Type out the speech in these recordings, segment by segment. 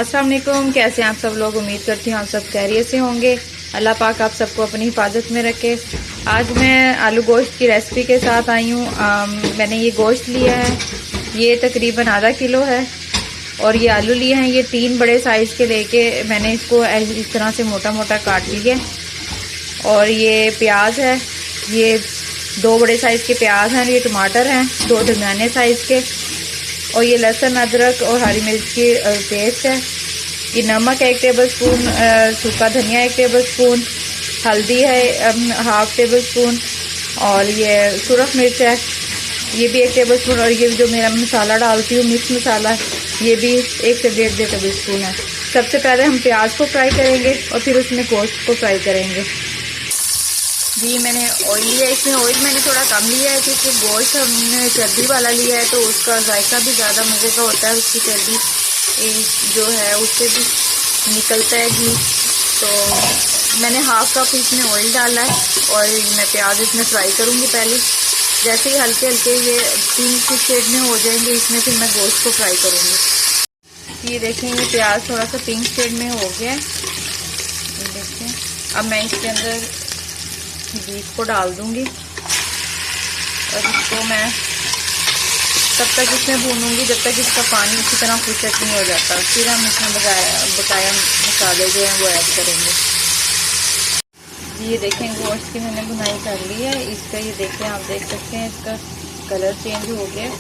अस्सलाम वालेकुम, कैसे हैं आप सब लोग। उम्मीद करती हूँ आप सब खैरियत से होंगे। अल्लाह पाक आप सबको अपनी हिफाजत में रखे। आज मैं आलू गोश्त की रेसिपी के साथ आई हूँ। मैंने ये गोश्त लिया है, ये तकरीबन आधा किलो है। और ये आलू लिए हैं, ये 3 बड़े साइज़ के लेके मैंने इसको इस तरह से मोटा मोटा काट लिया। और ये प्याज है, ये 2 बड़े साइज़ के प्याज हैं। ये टमाटर हैं 2 दरमियाने साइज़ के। और ये लहसुन अदरक और हरी मिर्च की पेस्ट है। ये नमक है 1 टेबल स्पून, सूखा धनिया 1 टेबल स्पून, हल्दी है 1/2 टेबल स्पून, और ये सुरख मिर्च है, ये भी 1 टेबल स्पून। और ये जो मेरा मसाला डालती हूँ मिक्स मसाला, ये भी 1 से 1.5 टेबल स्पून है। सबसे पहले हम प्याज को फ्राई करेंगे और फिर उसमें गोश्त को फ्राई करेंगे। जी मैंने ऑयल लिया, इसमें ऑयल मैंने थोड़ा कम लिया है क्योंकि गोश्त हमने चर्बी वाला लिया है तो उसका जायका भी ज़्यादा मज़े का होता है। उसकी चर्बी जो है उससे भी निकलता है घी। तो मैंने 1/2 कप इसमें ऑयल डाला है और मैं प्याज इसमें फ्राई करूँगी पहले। जैसे ही हल्के हल्के ये पिंक शेड में हो जाएंगे इसमें फिर मैं गोश्त को फ्राई करूँगी। ये देखें, ये प्याज थोड़ा सा पिंक शेड में हो गया है। ये देखें, अब मैं इसके अंदर बीफ को डाल दूंगी और इसको मैं तब तक इसमें भूनूंगी जब तक इसका पानी अच्छी तरह खुशक नहीं हो जाता। फिर हम इसमें बकाया मसाले जो हैं वो ऐड करेंगे। ये देखें, गोश्त की मैंने भुनाई कर ली है। इसका ये देखें, आप देख सकते हैं इसका कलर चेंज हो गया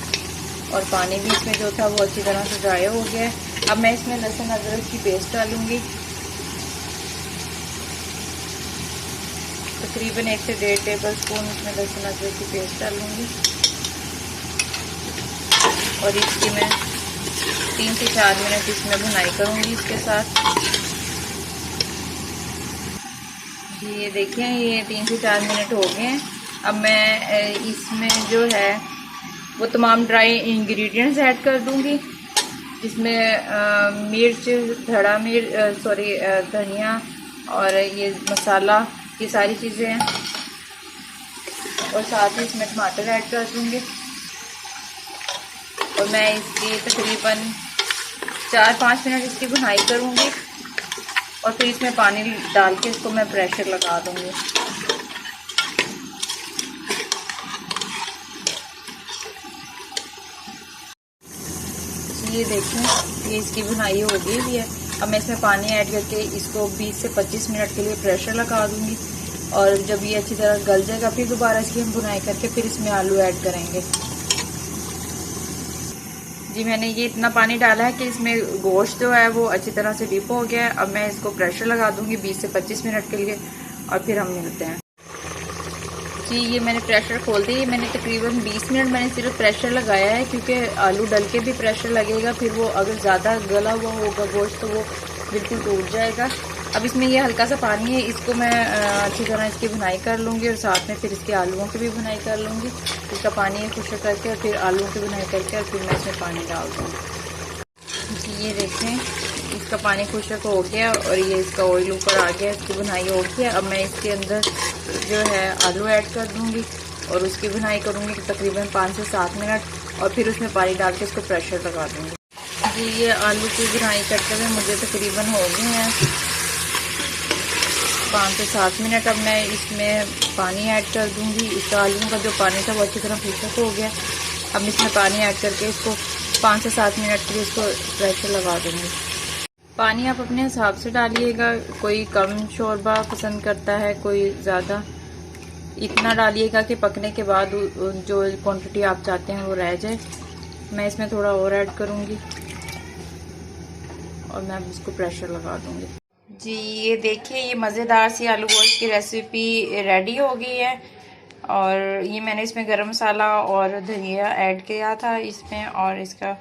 और पानी भी इसमें जो था वो अच्छी तरह से ड्राई हो गया है। अब मैं इसमें लहसुन अदरक की पेस्ट डालूंगी, तकरीबन 1 से 1.5 टेबल स्पून इसमें लहसुन अदरक की पेस्ट डालूंगी। और इसकी मैं 3 से 4 मिनट इसमें भुनाई करूंगी इसके साथ। जी ये देखें, ये 3 से 4 मिनट हो गए हैं। अब मैं इसमें जो है वो तमाम ड्राई इंग्रेडिएंट्स ऐड कर दूंगी। इसमें मिर्च, धड़ा मिर्च, धनिया और ये मसाला, ये सारी चीज़ें हैं। और साथ ही इसमें टमाटर ऐड कर दूँगी। और मैं इसकी तकरीबन 4-5 मिनट इसकी भुनाई करूँगी और फिर इसमें पानी डाल के इसको मैं प्रेशर लगा दूँगी। ये देखें, ये इसकी भुनाई हो गई हुई है। अब मैं इसमें पानी ऐड करके इसको 20 से 25 मिनट के लिए प्रेशर लगा दूंगी। और जब ये अच्छी तरह गल जाएगा फिर दोबारा इसकी हम भुनाई करके फिर इसमें आलू ऐड करेंगे। जी मैंने ये इतना पानी डाला है कि इसमें गोश्त जो है वो अच्छी तरह से डिप हो गया है। अब मैं इसको प्रेशर लगा दूंगी 20 से 25 मिनट के लिए और फिर हम मिलते हैं। जी ये मैंने प्रेशर खोल दी। मैंने तकरीबन 20 मिनट मैंने सिर्फ प्रेशर लगाया है क्योंकि आलू डल के भी प्रेशर लगेगा, फिर वो अगर ज़्यादा गला हुआ होगा गोश्त तो वो बिल्कुल टूट जाएगा। अब इसमें ये हल्का सा पानी है, इसको मैं अच्छी तरह इसकी भुनाई कर लूँगी और साथ में फिर इसके आलूओं की भी भुनाई कर लूँगी। इसका पानी खुश्क करके और फिर आलूओं की भुनाई करके और फिर मैं इसमें पानी डाल दूँगी। जी ये देखें, इसका पानी खुश्क हो गया और ये इसका ऑयल ऊपर आ गया, इसकी भुनाई हो गई है। अब मैं इसके अंदर जो है आलू ऐड कर दूंगी और उसकी भुनाई करूंगी तकरीबन 5 से 7 मिनट और फिर उसमें पानी डाल के इसको प्रेशर लगा दूंगी। जी ये आलू की भुनाई करते हुए मुझे तकरीबन हो गए हैं 5 से 7 मिनट। अब मैं इसमें पानी ऐड कर दूंगी। इसका आलू का जो पानी था वो अच्छी तरह खुश्क हो गया। अब इसमें पानी ऐड करके इसको 5 से 7 मिनट के लिए इसको प्रेशर लगा दूंगी। पानी आप अपने हिसाब से डालिएगा, कोई कम शोरबा पसंद करता है, कोई ज़्यादा। इतना डालिएगा कि पकने के बाद जो क्वांटिटी आप चाहते हैं वो रह जाए। मैं इसमें थोड़ा और ऐड करूँगी और मैं इसको प्रेशर लगा दूँगी। जी ये देखिए, ये मज़ेदार सी आलू गोश्त की रेसिपी रेडी हो गई है। और ये मैंने इसमें गरम मसाला और धनिया ऐड किया था इसमें, और इसका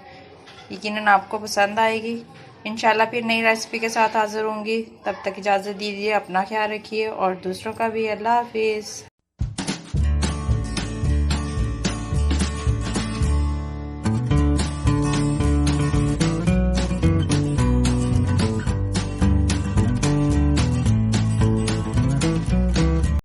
यकीनन आपको पसंद आएगी। इंशाल्लाह फिर नई रेसिपी के साथ हाजिर होंगी। तब तक इजाज़त दीजिए, अपना ख्याल रखिए और दूसरों का भी। अल्लाह हाफिज़।